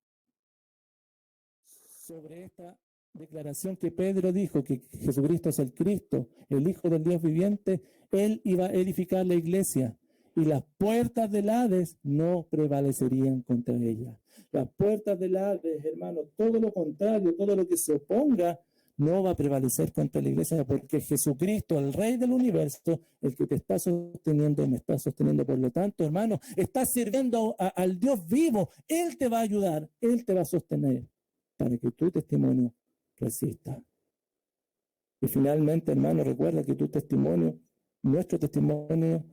Speaker 1: Sobre esta declaración que Pedro dijo, que Jesucristo es el Cristo, el Hijo del Dios viviente, Él iba a edificar la iglesia y las puertas del Hades no prevalecerían contra ella. Las puertas del Hades, hermano, todo lo contrario, todo lo que se oponga, no va a prevalecer contra la iglesia, porque Jesucristo, el Rey del universo, el que te está sosteniendo, me está sosteniendo. Por lo tanto, hermano, estás sirviendo al Dios vivo. Él te va a ayudar, Él te va a sostener para que tu testimonio resista. Y finalmente, hermano, recuerda que tu testimonio, nuestro testimonio,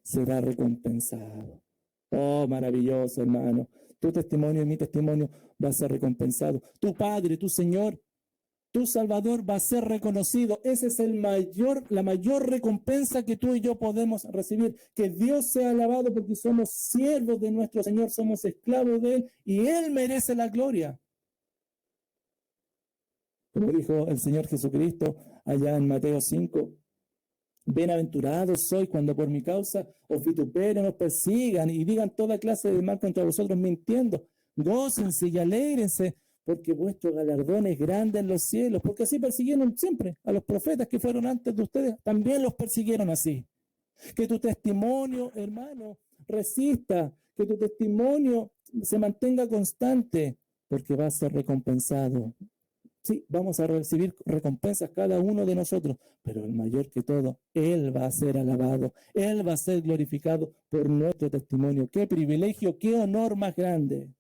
Speaker 1: será recompensado. Oh, maravilloso, hermano. Tu testimonio y mi testimonio va a ser recompensado. Tu Padre, tu Señor, tu Salvador va a ser reconocido. Esa es la mayor recompensa que tú y yo podemos recibir. Que Dios sea alabado porque somos siervos de nuestro Señor, somos esclavos de Él y Él merece la gloria. Como dijo el Señor Jesucristo allá en Mateo 5, bienaventurados sois cuando por mi causa os vituperen, os persigan y digan toda clase de mal contra vosotros mintiendo. Gócense y alégrense, porque vuestro galardón es grande en los cielos, porque así persiguieron siempre a los profetas que fueron antes de ustedes, también los persiguieron así. Que tu testimonio, hermano, resista, que tu testimonio se mantenga constante, porque va a ser recompensado. Sí, vamos a recibir recompensas cada uno de nosotros, pero el mayor que todo, Él va a ser alabado, Él va a ser glorificado por nuestro testimonio. Qué privilegio, qué honor más grande.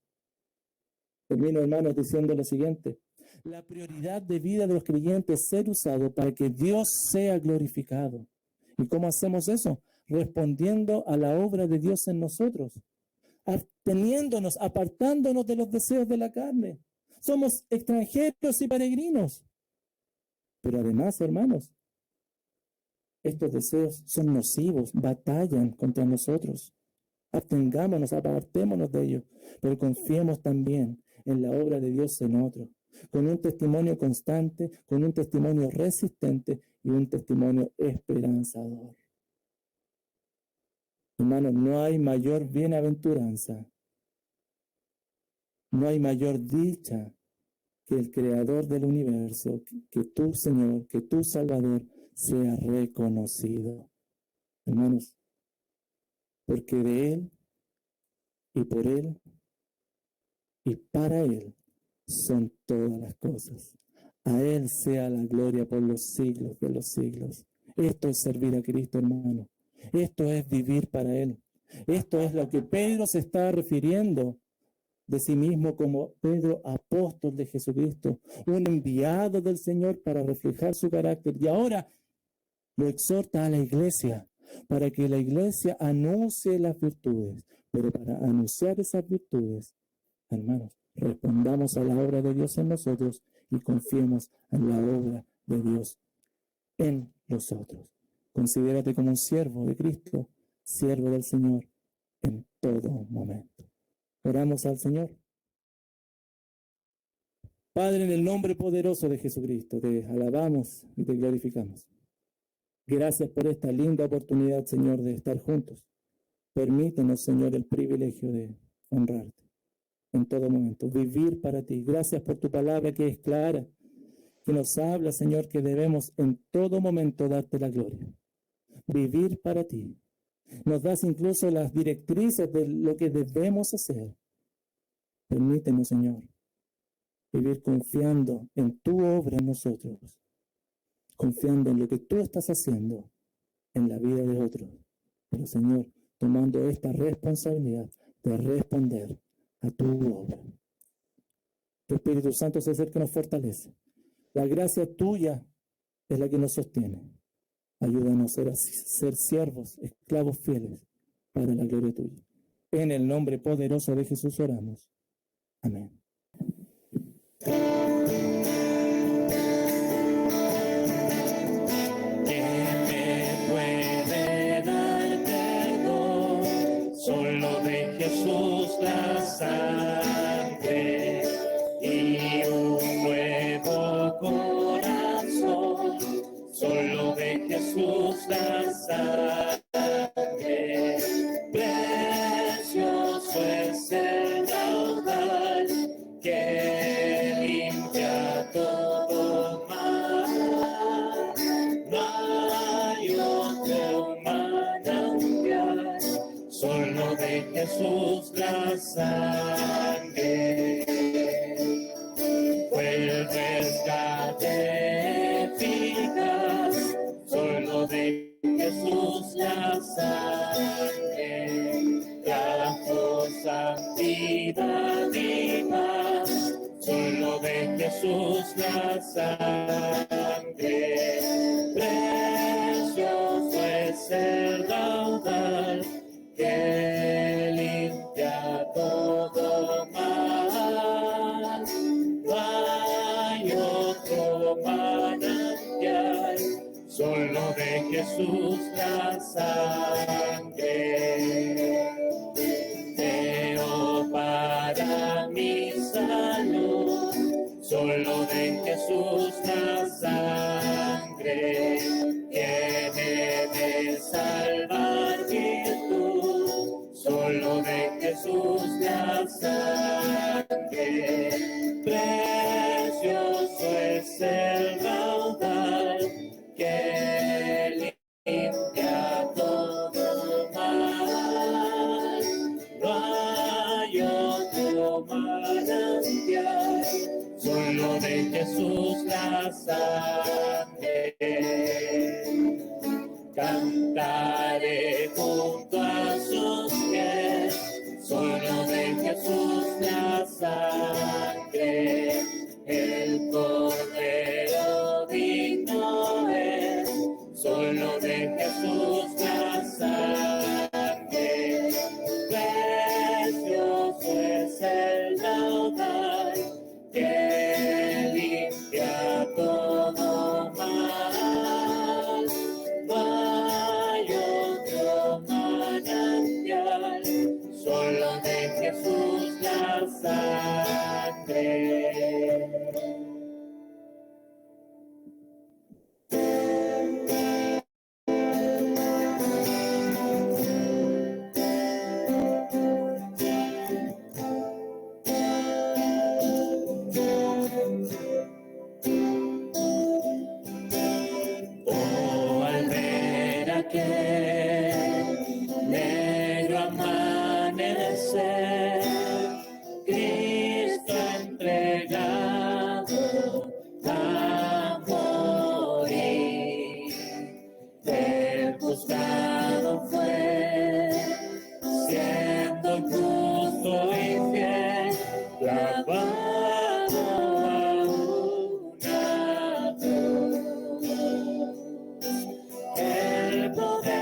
Speaker 1: Termino, hermanos, diciendo lo siguiente. La prioridad de vida de los creyentes es ser usado para que Dios sea glorificado. ¿Y cómo hacemos eso? Respondiendo a la obra de Dios en nosotros, absteniéndonos, apartándonos de los deseos de la carne. Somos extranjeros y peregrinos. Pero además, hermanos, estos deseos son nocivos, batallan contra nosotros. Abstengámonos, apartémonos de ellos, pero confiemos también en la obra de Dios en otros, con un testimonio constante, con un testimonio resistente y un testimonio esperanzador. Hermanos, no hay mayor bienaventuranza, no hay mayor dicha que el creador del universo, que tu Señor, que tu Salvador sea reconocido. Hermanos, porque de Él y por Él y para Él son todas las cosas. A Él sea la gloria por los siglos de los siglos. Esto es servir a Cristo, hermano. Esto es vivir para Él. Esto es lo que Pedro se está refiriendo de sí mismo como Pedro, apóstol de Jesucristo, un enviado del Señor para reflejar su carácter. Y ahora lo exhorta a la iglesia, para que la iglesia anuncie las virtudes. Pero para anunciar esas virtudes, hermanos, respondamos a la obra de Dios en nosotros y confiemos en la obra de Dios en nosotros. Considérate como un siervo de Cristo, siervo del Señor en todo momento. Oramos al Señor. Padre, en el nombre poderoso de Jesucristo, te alabamos y te glorificamos. Gracias por esta linda oportunidad, Señor, de estar juntos. Permítenos, Señor, el privilegio de honrarte en todo momento, vivir para ti. Gracias por tu palabra que es clara, que nos habla, Señor, que debemos en todo momento darte la gloria. Vivir para ti. Nos das incluso las directrices de lo que debemos hacer. Permítenos, Señor, vivir confiando en tu obra en nosotros, confiando en lo que tú estás haciendo en la vida de otros. Pero, Señor, tomando esta responsabilidad de responder a tu obra. Tu Espíritu Santo es el que nos fortalece. La gracia tuya es la que nos sostiene. Ayúdanos a ser siervos, esclavos fieles para la gloria tuya. En el nombre poderoso de Jesús oramos. Amén.
Speaker 2: Solo de Jesús la sangre y un nuevo corazón. Solo de Jesús la sangre. Precioso es el caudal que limpia todo mal. No hay otro manantial. Solo de Jesús la sangre fue el rescate eficaz. Solo de Jesús la sangre trajo santidad y paz. Solo de Jesús la sangre. Precioso es el raudal que limpia todo mal. No hay otro manantial, solo de Jesús la sangre. Veo para mi salud, solo de Jesús la sangre, que debe salvar virtud. Solo de Jesús la sangre. Precioso es el raudal que limpia todo mal. No hay otro manantial, solo de Jesús la sangre. Cantaré junto a sus pies, solo de Jesús la sangre. El Cordero digno es, solo de Jesús la sangre. Precioso es el raudal que limpia todo mal. No hay otro manantial, solo de Jesús la sangre. clavado a una cruz. El poder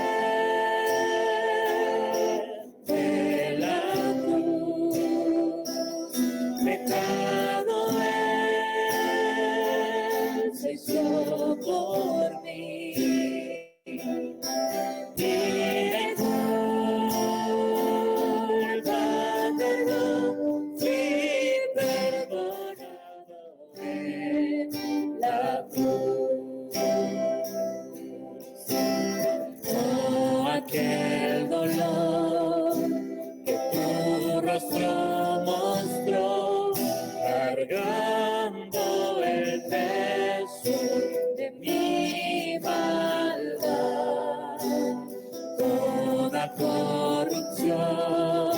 Speaker 2: de la cruz, pecado Él se hizo por mí. Y de culpa cargó, fui perdonado en la cruz. Oh, aquel dolor que tu rostro mostró, cargando el peso de mi maldad. Toda corrupción,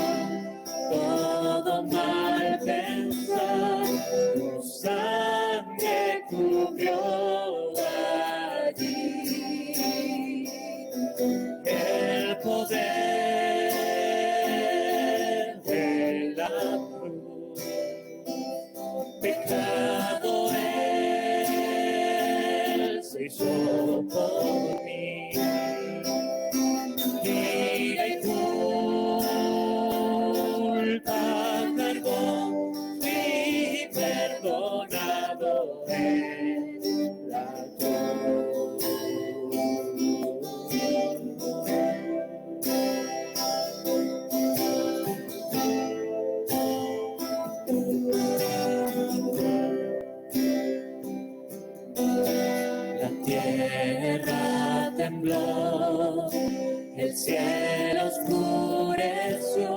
Speaker 2: todo mal pensar, tu sangre cubrió allí. El poder de la cruz, pecado Él se hizo por mí. Ira y culpa cargó, fui perdonado en la cruz. La tierra tembló, el cielo oscureció,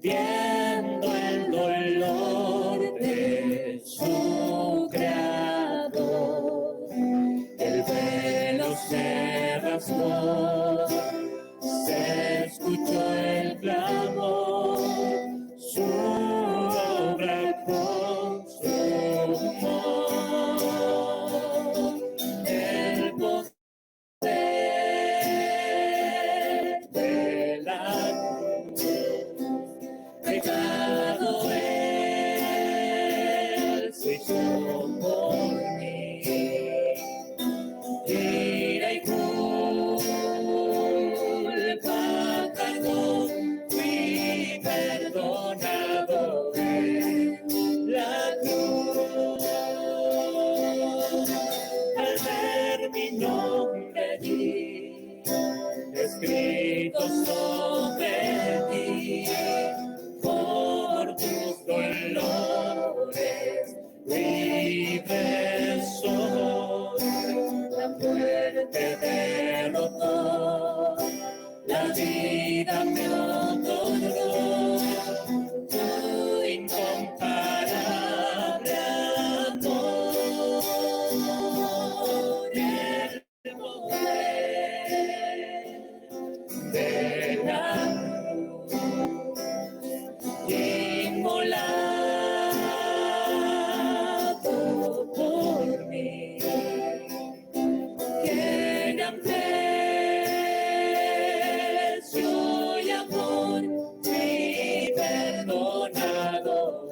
Speaker 2: viendo el dolor de su creador. El velo se rasgó, se escuchó el clamor, su obra consumó. El poder de la cruz, pecado Él se hizo por mí. Ira y culpa cargó, fui perdonado en la cruz. Al ver mi nombre allí, escrito sobre ti, por tus dolores libre soy. La muerte derrotó, la vida me otorgó, tu incomparable amor, el poder de la cruz, inmolado por mí. Qué gran precio y amor, fui perdonado